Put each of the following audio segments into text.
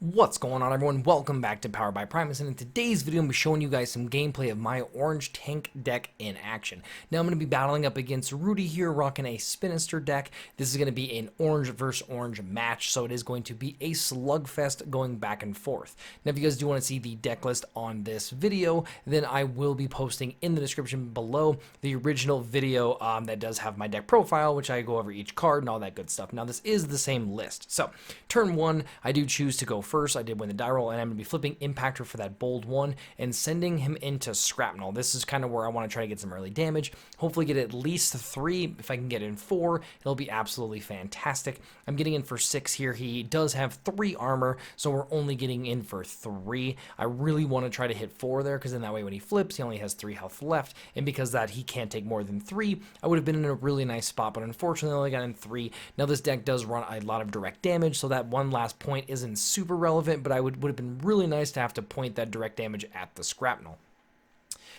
What's going on, everyone? Welcome back to Powered by Primus, and in today's video I'm going to be showing you guys some gameplay of my orange tank deck in action. Now I'm going to be battling up against Rudy here, rocking a Spinister deck. This is going to be an orange versus orange match, so it is going to be a slugfest going back and forth. Now if you guys do want to see the deck list on this video, then I will be posting in the description below the original video that does have my deck profile, which I go over each card and all that good stuff. Now this is the same list. So turn one, I do choose to go first. I did win the die roll, and I'm going to be flipping Impactor for that bold one and sending him into Skrapnel. This is kind of where I want to try to get some early damage. Hopefully get at least 3. If I can get in 4, it'll be absolutely fantastic. I'm getting in for 6 here. He does have 3 armor, so we're only getting in for 3. I really want to try to hit 4 there, because then that way when he flips, he only has 3 health left, and because that he can't take more than 3, I would have been in a really nice spot, but unfortunately I only got in 3. Now this deck does run a lot of direct damage, so that one last point isn't super relevant, but I would have been really nice to have to point that direct damage at the Skrapnel.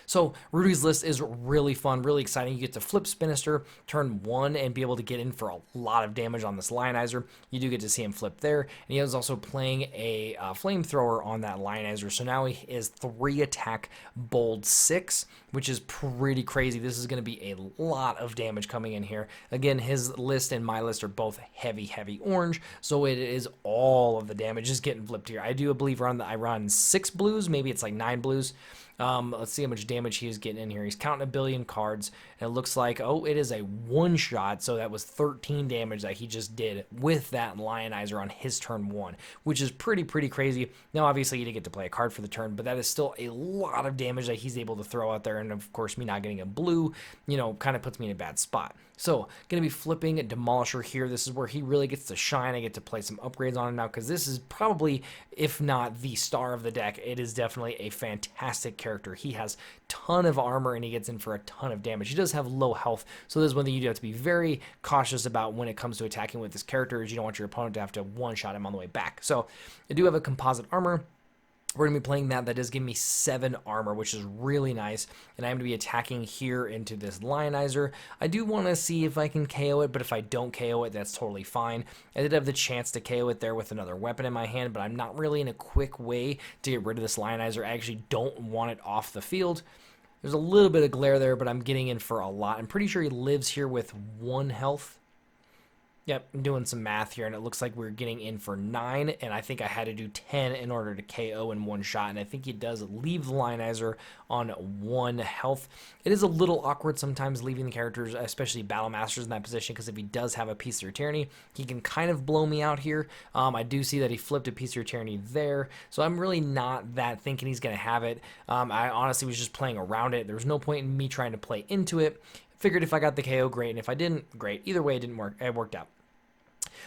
So Rudy's list is really fun, really exciting. You get to flip Spinister, turn 1, and be able to get in for a lot of damage on this lionizer. You do get to see him flip there, and he is also playing a flamethrower on that lionizer. So now he is 3 attack, bold 6, which is pretty crazy. This is going to be a lot of damage coming in here. Again, his list and my list are both heavy orange, so it is all of the damage is getting flipped here. I do believe I run 6 blues, maybe it's like 9 blues. Let's see how much damage he is getting in here. He's counting 1 billion cards, and it looks like, oh, it is a one-shot, so that was 13 damage that he just did with that lionizer on his turn 1, which is pretty crazy. Now, obviously, he didn't get to play a card for the turn, but that is still a lot of damage that he's able to throw out there, and of course, me not getting a blue, kind of puts me in a bad spot. So, going to be flipping a Demolisher here. This is where he really gets to shine. I get to play some upgrades on him now, because this is probably, if not the star of the deck, it is definitely a fantastic character. He has ton of armor, and he gets in for a ton of damage. He does have low health, so this is one thing you do have to be very cautious about when it comes to attacking with this character, is you don't want your opponent to have to one-shot him on the way back. So, I do have a composite armor. We're going to be playing that. That does give me 7 armor, which is really nice. And I'm going to be attacking here into this lionizer. I do want to see if I can KO it, but if I don't KO it, that's totally fine. I did have the chance to KO it there with another weapon in my hand, but I'm not really in a quick way to get rid of this lionizer. I actually don't want it off the field. There's a little bit of glare there, but I'm getting in for a lot. I'm pretty sure he lives here with 1 health. Yep, I'm doing some math here, and it looks like we're getting in for 9, and I think I had to do 10 in order to KO in 1 shot, and I think he does leave the lionizer on 1 health. It is a little awkward sometimes leaving the characters, especially Battle Masters, in that position, because if he does have a Piece of your Tyranny, he can kind of blow me out here. I do see that he flipped a Piece of your Tyranny there, so I'm really not that thinking he's going to have it. I honestly was just playing around it. There was no point in me trying to play into it. Figured if I got the KO, great, and if I didn't, great. Either way, it didn't work. It worked out.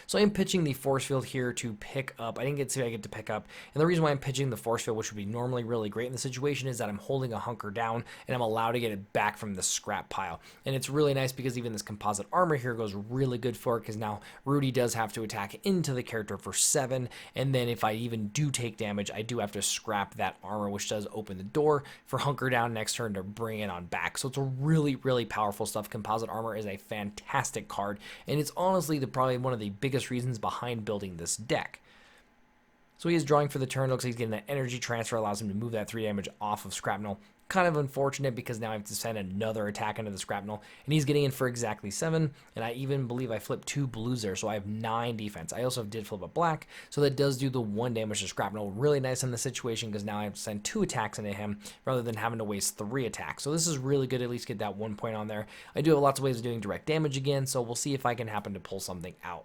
So I'm pitching the force field here to pick up. I didn't get to see what I get to pick up. And the reason why I'm pitching the force field, which would be normally really great in the situation, is that I'm holding a hunker down and I'm allowed to get it back from the scrap pile. And it's really nice because even this composite armor here goes really good for it, because now Rudy does have to attack into the character for 7. And then if I even do take damage, I do have to scrap that armor, which does open the door for hunker down next turn to bring it on back. So it's a really powerful stuff. Composite armor is a fantastic card, and it's honestly probably one of the biggest reasons behind building this deck. So he is drawing for the turn. Looks like he's getting that energy transfer, allows him to move that 3 damage off of Skrapnel. Kind of unfortunate, because now I have to send another attack into the Skrapnel, and he's getting in for exactly 7, and I even believe I flipped 2 blues there, so I have 9 defense. I also did flip a black, so that does do the 1 damage to Skrapnel. Really nice in the situation, because now I have to send 2 attacks into him rather than having to waste 3 attacks. So this is really good, at least get that 1 point on there. I do have lots of ways of doing direct damage again, so we'll see if I can happen to pull something out.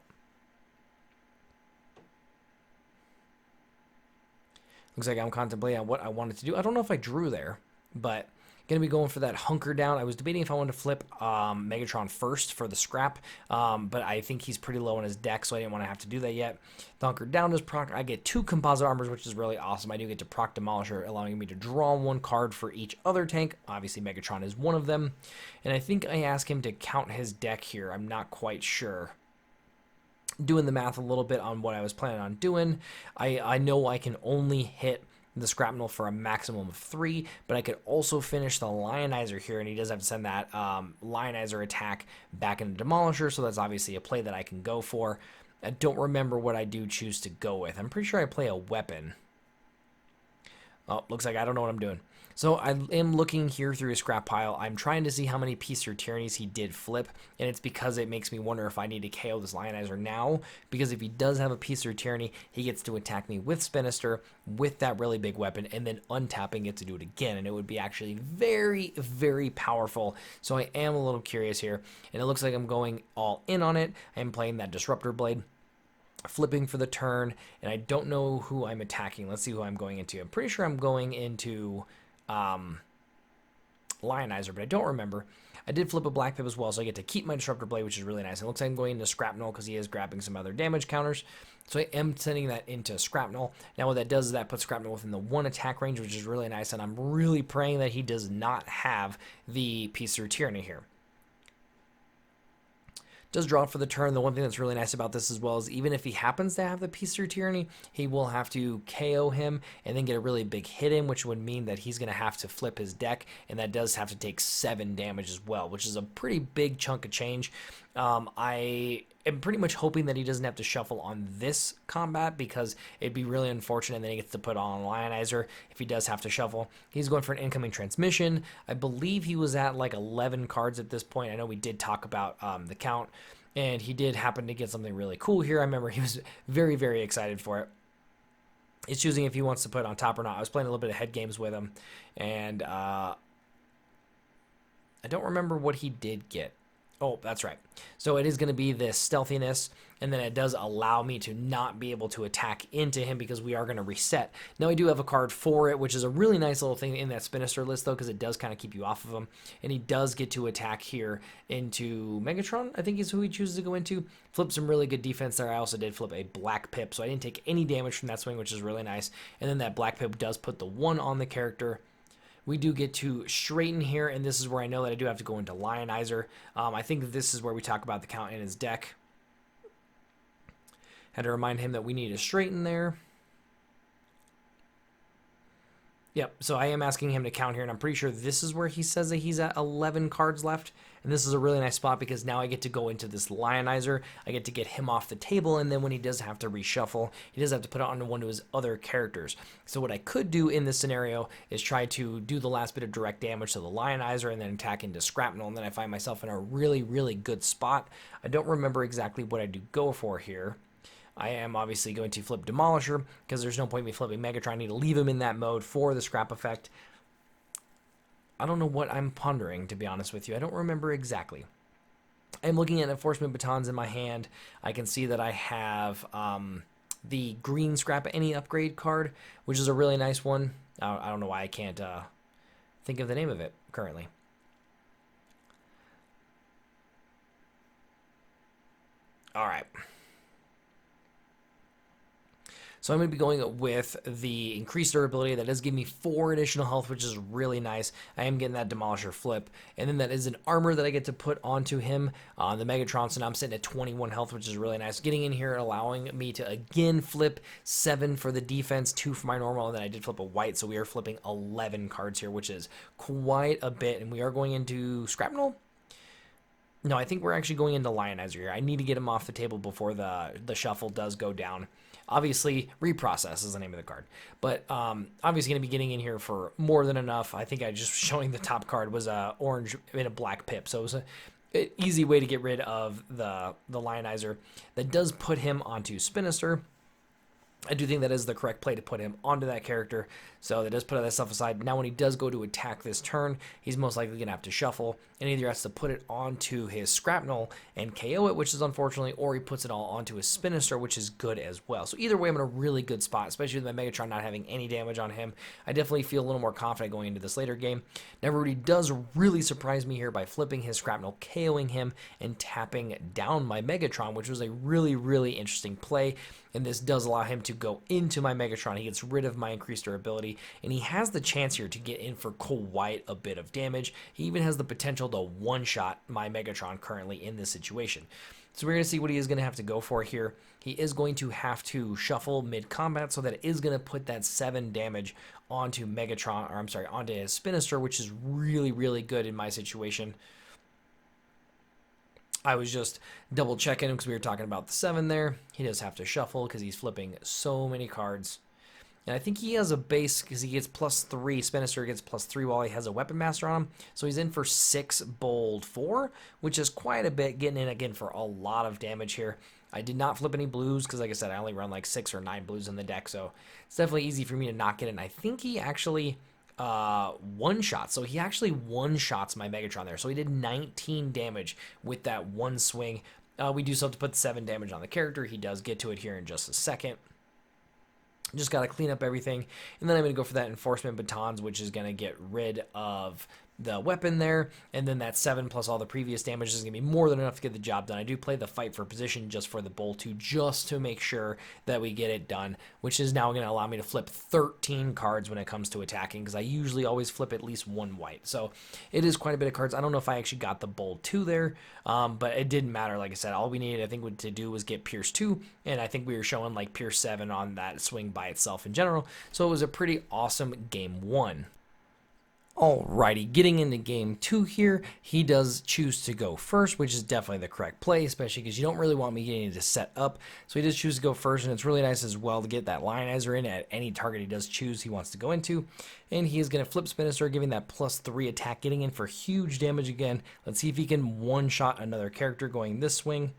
Looks like I'm contemplating what I wanted to do. I don't know if I drew there, but going to be going for that hunker down. I was debating if I wanted to flip Megatron first for the scrap, but I think he's pretty low on his deck, so I didn't want to have to do that yet. The hunker down does proc. I get 2 composite armors, which is really awesome. I do get to proc Demolisher, allowing me to draw 1 card for each other tank. Obviously, Megatron is one of them. And I think I asked him to count his deck here. I'm not quite sure. Doing the math a little bit on what I was planning on doing. I know I can only hit the Skrapnel for a maximum of 3, but I could also finish the lionizer here, and he does have to send that lionizer attack back into Demolisher, so that's obviously a play that I can go for. I don't remember what I do choose to go with. I'm pretty sure I play a weapon. Oh, looks like I don't know what I'm doing. So I am looking here through his scrap pile. I'm trying to see how many Peace or Tyrannies he did flip, and it's because it makes me wonder if I need to KO this lionizer now, because if he does have a Peace or Tyranny, he gets to attack me with Spinister, with that really big weapon, and then untapping it to do it again, and it would be actually very, very powerful. So I am a little curious here, and it looks like I'm going all in on it. I am playing that Disruptor Blade, flipping for the turn, and I don't know who I'm attacking. Let's see who I'm going into. I'm pretty sure I'm going into lionizer, but I don't remember. I did flip a black pip as well, so I get to keep my Disruptor Blade, which is really nice. It looks like I'm going into Skrapnel because he is grabbing some other damage counters. So I am sending that into Skrapnel. Now what that does is that puts Skrapnel within the 1 attack range, which is really nice, and I'm really praying that he does not have the Peace through Tyranny here. Does draw for the turn. The one thing that's really nice about this as well is even if he happens to have the Peace through Tyranny, he will have to KO him and then get a really big hit in, which would mean that he's going to have to flip his deck, and that does have to take 7 damage as well, which is a pretty big chunk of change. I am pretty much hoping that he doesn't have to shuffle on this combat, because it'd be really unfortunate, and then he gets to put on Lionizer if he does have to shuffle. He's going for an incoming transmission. I believe he was at like 11 cards at this point. I know we did talk about the count, and he did happen to get something really cool here. I remember he was very, very excited for it. He's choosing if he wants to put it on top or not. I was playing a little bit of head games with him, and I don't remember what he did get. Oh, that's right. So it is going to be this stealthiness, and then it does allow me to not be able to attack into him because we are going to reset. Now, I do have a card for it, which is a really nice little thing in that Spinister list, though, because it does kind of keep you off of him. And he does get to attack here into Megatron, I think is who he chooses to go into. Flip some really good defense there. I also did flip a Black Pip, so I didn't take any damage from that swing, which is really nice. And then that Black Pip does put the 1 on the character. We do get to straighten here, and this is where I know that I do have to go into Lionizer. I think this is where we talk about the count in his deck. Had to remind him that we need to straighten there. Yep, so I am asking him to count here, and I'm pretty sure this is where he says that he's at 11 cards left. And this is a really nice spot because now I get to go into this Lionizer. I get to get him off the table, and then when he does have to reshuffle, he does have to put it onto one of his other characters. So what I could do in this scenario is try to do the last bit of direct damage to the Lionizer and then attack into Skrapnel, and then I find myself in a really, really good spot. I don't remember exactly what I do go for here. I am obviously going to flip Demolisher because there's no point in me flipping Megatron. I need to leave him in that mode for the scrap effect. I don't know what I'm pondering, to be honest with you. I don't remember exactly. I'm looking at Enforcement Batons in my hand. I can see that I have the green Scrap Any upgrade card, which is a really nice one. I don't know why I can't think of the name of it currently. All right. So I'm going to be going with the increased durability. That does give me 4 additional health, which is really nice. I am getting that Demolisher flip. And then that is an armor that I get to put onto him on the Megatron. So now I'm sitting at 21 health, which is really nice. Getting in here and allowing me to again flip 7 for the defense, 2 for my normal, and then I did flip a white. So we are flipping 11 cards here, which is quite a bit. And we are going into Skrapnel. No, I think we're actually going into Lionizer here. I need to get him off the table before the shuffle does go down. Obviously, Reprocess is the name of the card. But obviously going to be getting in here for more than enough. I think I just showing the top card was a orange and a Black Pip. So it was an easy way to get rid of the Lionizer. That does put him onto Spinister. I do think that is the correct play to put him onto that character. So that does put that stuff aside. Now when he does go to attack this turn, he's most likely going to have to shuffle. And either has to put it onto his Skrapnel and KO it, which is unfortunately, or he puts it all onto his Spinister, which is good as well. So either way, I'm in a really good spot, especially with my Megatron not having any damage on him. I definitely feel a little more confident going into this later game. Now Rudy does really surprise me here by flipping his Skrapnel, KOing him, and tapping down my Megatron, which was a really, really interesting play. And this does allow him to go into my Megatron. He gets rid of my increased durability, and he has the chance here to get in for quite a bit of damage. He even has the potential to one-shot my Megatron currently in this situation. So we're going to see what he is going to have to go for here. He is going to have to shuffle mid-combat, so that it is going to put that 7 damage onto Megatron, or I'm sorry, onto his Spinister, which is really, really good in my situation. I was just double checking him because we were talking about the 7 there. He does have to shuffle because he's flipping so many cards. And I think he has a base because he gets +3. Spinister gets +3 while he has a Weapon Master on him. So he's in for 6 bold 4, which is quite a bit, getting in again for a lot of damage here. I did not flip any blues because, like I said, I only run like 6 or 9 blues in the deck. So it's definitely easy for me to not get it. And I think he actually one-shot. So he actually one-shots my Megatron there. So he did 19 damage with that one swing. We do still have to put 7 damage on the character. He does get to it here in just a second. Just got to clean up everything. And then I'm going to go for that Enforcement Batons, which is going to get rid of the weapon there. And then that 7 plus all the previous damage is going to be more than enough to get the job done. I do play the Fight for Position just for the Bolt 2, just to make sure that we get it done, which is now going to allow me to flip 13 cards when it comes to attacking, because I usually always flip at least 1 white. So it is quite a bit of cards. I don't know if I actually got the Bolt 2 there, but it didn't matter. Like I said, all we needed, I think, to do was get Pierce 2, and I think we were showing like Pierce 7 on that swing by itself in general. So it was a pretty awesome game 1. Alrighty, getting into game 2 here, he does choose to go first, which is definitely the correct play, especially because you don't really want me getting to set up. So he does choose to go first, and it's really nice as well to get that lionizer in at any target he does choose he wants to go into. And he is going to flip Spinister, giving that +3 attack, getting in for huge damage again. Let's see if he can one-shot another character going this swing.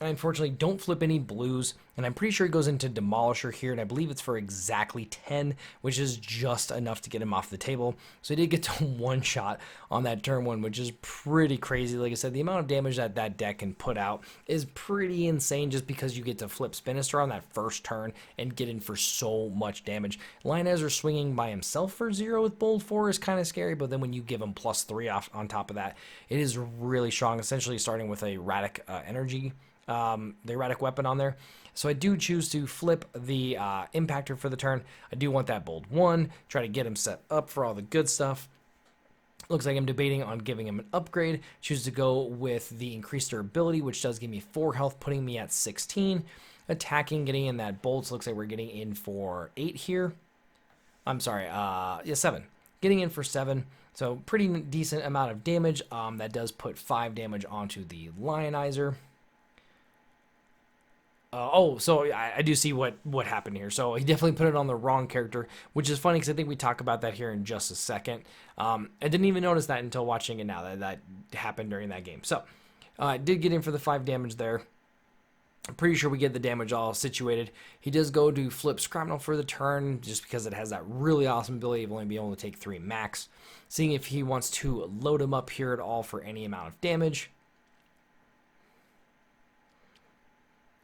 I unfortunately don't flip any blues, and I'm pretty sure he goes into Demolisher here, and I believe it's for exactly 10, which is just enough to get him off the table. So he did get to one shot on that turn 1, which is pretty crazy. Like I said, the amount of damage that that deck can put out is pretty insane, just because you get to flip Spinister on that first turn and get in for so much damage. Lionizer swinging by himself for 0 with bold 4 is kind of scary, but then when you give him +3 off on top of that, it is really strong, essentially starting with a erratic energy. The erratic weapon on there. So I do choose to flip the impactor for the turn. I do want that bold 1, try to get him set up for all the good stuff. Looks like I'm debating on giving him an upgrade. Choose to go with the increased durability, which does give me 4 health, putting me at 16. Attacking, getting in that bolt. So looks like we're getting in for 8 here. I'm sorry, yeah, 7. Getting in for 7. So pretty decent amount of damage. That does put 5 damage onto the lionizer. So I do see what happened here. So he definitely put it on the wrong character, which is funny because I think we talk about that here in just a second. I didn't even notice that until watching it now, that happened during that game. So I did get in for the 5 damage there. I'm pretty sure we get the damage all situated. He does go to flip Skrapnel for the turn, just because it has that really awesome ability of only being able to take 3 max. Seeing if he wants to load him up here at all for any amount of damage.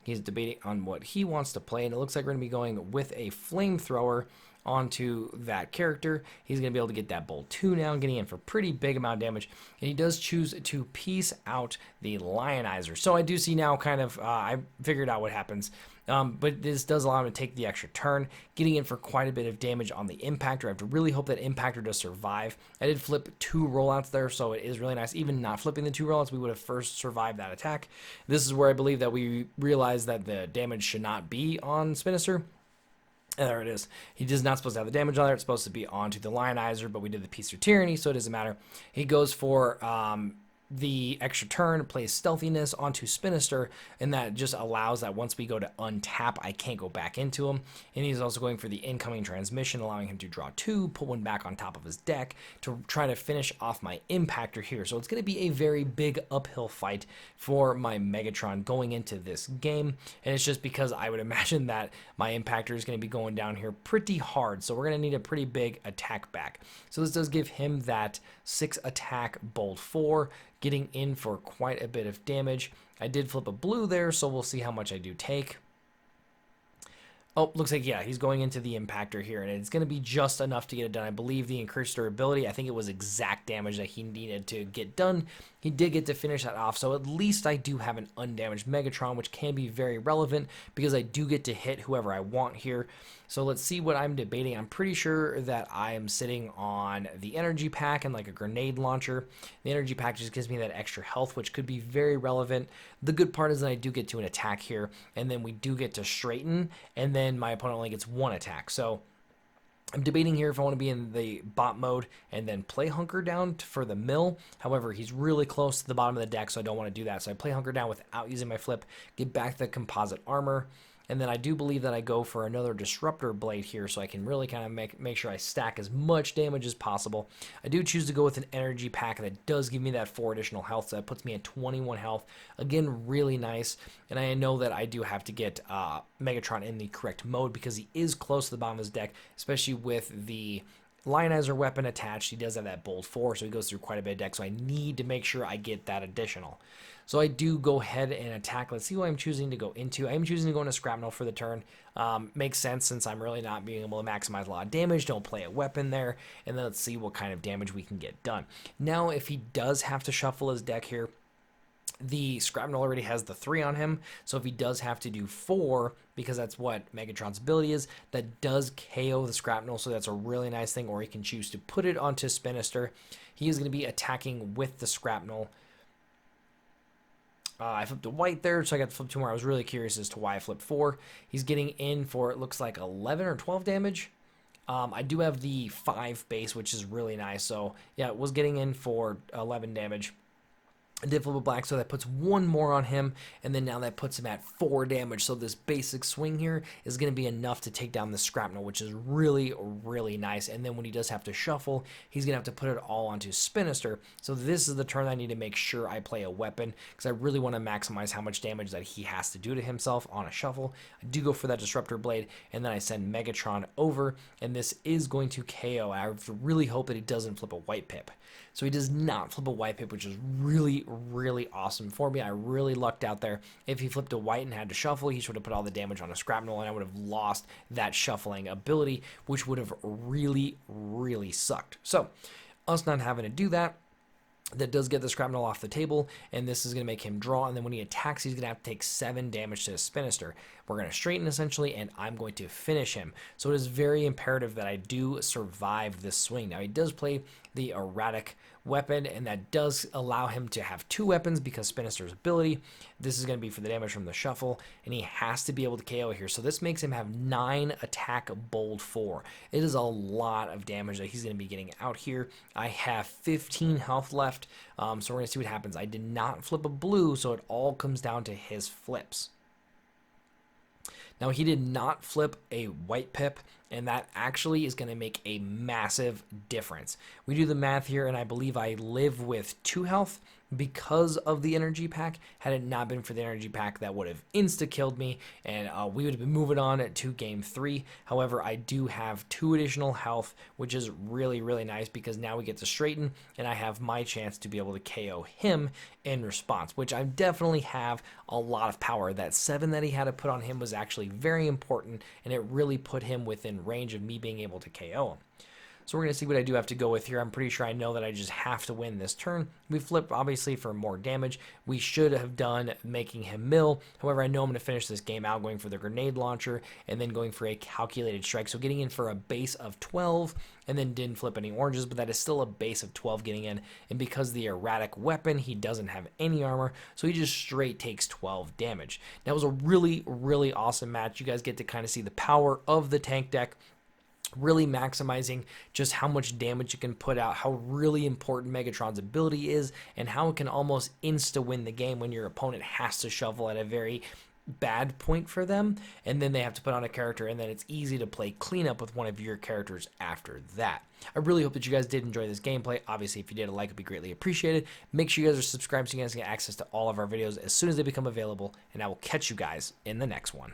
He's debating on what he wants to play, and it looks like we're going to be going with a flamethrower onto that character. He's going to be able to get that bolt 2 now, getting in for pretty big amount of damage, and he does choose to piece out the lionizer. So I do see now kind of, I figured out what happens. But this does allow him to take the extra turn, getting in for quite a bit of damage on the impactor. I have to really hope that impactor does survive. I did flip 2 rollouts there, so it is really nice. Even not flipping the 2 rollouts, we would have first survived that attack. This is where I believe that we realized that the damage should not be on Spinister. And there it is. He is not supposed to have the damage on there. It's supposed to be onto the lionizer, but we did the piece of tyranny, so it doesn't matter. He goes for the extra turn, plays stealthiness onto Spinister, and that just allows that once we go to untap, I can't go back into him. And he's also going for the incoming transmission, allowing him to draw 2, put 1 back on top of his deck to try to finish off my impactor here. So it's going to be a very big uphill fight for my Megatron going into this game, and it's just because I would imagine that my impactor is going to be going down here pretty hard, so we're going to need a pretty big attack back. So this does give him that 6 attack bolt 4, getting in for quite a bit of damage. I did flip a blue there, so we'll see how much I do take. Oh, looks like, yeah, he's going into the impactor here, and it's going to be just enough to get it done. I believe the increased durability, I think it was exact damage that he needed to get done. He did get to finish that off, so at least I do have an undamaged Megatron, which can be very relevant because I do get to hit whoever I want here. So let's see what I'm debating. I'm pretty sure that I am sitting on the energy pack and like a grenade launcher. The energy pack just gives me that extra health, which could be very relevant. The good part is that I do get to an attack here, and then we do get to straighten, and then my opponent only gets 1 attack. So I'm debating here if I want to be in the bot mode and then play Hunker Down for the mill. However, he's really close to the bottom of the deck, so I don't want to do that. So I play Hunker Down without using my flip, get back the composite armor, and then I do believe that I go for another Disruptor Blade here so I can really kind of make sure I stack as much damage as possible. I do choose to go with an energy pack that does give me that 4 additional health, so that puts me at 21 health. Again, really nice, and I know that I do have to get Megatron in the correct mode because he is close to the bottom of his deck, especially with the lionizer weapon attached. He does have that bold 4, so he goes through quite a bit of deck, so I need to make sure I get that additional. So I do go ahead and attack. Let's see what I'm choosing to go into. I am choosing to go into Skrapnel for the turn. Makes sense since I'm really not being able to maximize a lot of damage. Don't play a weapon there. And then let's see what kind of damage we can get done. Now, if he does have to shuffle his deck here, the Skrapnel already has the 3 on him, so if he does have to do 4, because that's what Megatron's ability is, that does KO the Skrapnel, so that's a really nice thing, or he can choose to put it onto Spinister. He is going to be attacking with the Skrapnel. I flipped a white there, so I got to flip 2 more. I was really curious as to why I flipped 4. He's getting in for, it looks like, 11 or 12 damage. I do have the 5 base, which is really nice, so yeah, it was getting in for 11 damage. I did flip a black, so that puts 1 more on him, and then now that puts him at 4 damage. So this basic swing here is going to be enough to take down the Skrapnel, which is really, really nice. And then when he does have to shuffle, he's going to have to put it all onto Spinister. So this is the turn I need to make sure I play a weapon, because I really want to maximize how much damage that he has to do to himself on a shuffle. I do go for that Disruptor Blade, and then I send Megatron over, and this is going to KO. I really hope that he doesn't flip a white pip. So he does not flip a white pip, which is really, really awesome for me. I really lucked out there. If he flipped a white and had to shuffle, he should have put all the damage on a Skrapnel, and I would have lost that shuffling ability, which would have really, really sucked. So us not having to do that, that does get the Skrapnel off the table, and this is going to make him draw, and then when he attacks, he's going to have to take 7 damage to his Spinister. We're going to straighten, essentially, and I'm going to finish him. So it is very imperative that I do survive this swing. Now, he does play the erratic weapon, and that does allow him to have 2 weapons because Spinister's ability. This is going to be for the damage from the shuffle, and he has to be able to KO here. So this makes him have 9 attack bold 4. It is a lot of damage that he's going to be getting out here. I have 15 health left, so we're going to see what happens. I did not flip a blue, so it all comes down to his flips. Now, he did not flip a white pip, and that actually is going to make a massive difference. We do the math here, and I believe I live with 2 health because of the energy pack. Had it not been for the energy pack, that would have insta-killed me, and we would have been moving on to game 3. However, I do have 2 additional health, which is really, really nice because now we get to straighten, and I have my chance to be able to KO him in response, which I definitely have a lot of power. That 7 that he had to put on him was actually very important, and it really put him within range of me being able to KO him. So we're going to see what I do have to go with here. I'm pretty sure I know that I just have to win this turn. We flip, obviously, for more damage. We should have done making him mill. However, I know I'm going to finish this game out going for the grenade launcher and then going for a calculated strike. So getting in for a base of 12 and then didn't flip any oranges, but that is still a base of 12 getting in. And because the erratic weapon, he doesn't have any armor, so he just straight takes 12 damage. That was a really, really awesome match. You guys get to kind of see the power of the tank deck, really maximizing just how much damage you can put out, how really important Megatron's ability is, and how it can almost insta-win the game when your opponent has to shuffle at a very bad point for them, and then they have to put on a character, and then it's easy to play cleanup with one of your characters after that. I really hope that you guys did enjoy this gameplay. Obviously, if you did, a like would be greatly appreciated. Make sure you guys are subscribed so you guys get access to all of our videos as soon as they become available, and I will catch you guys in the next one.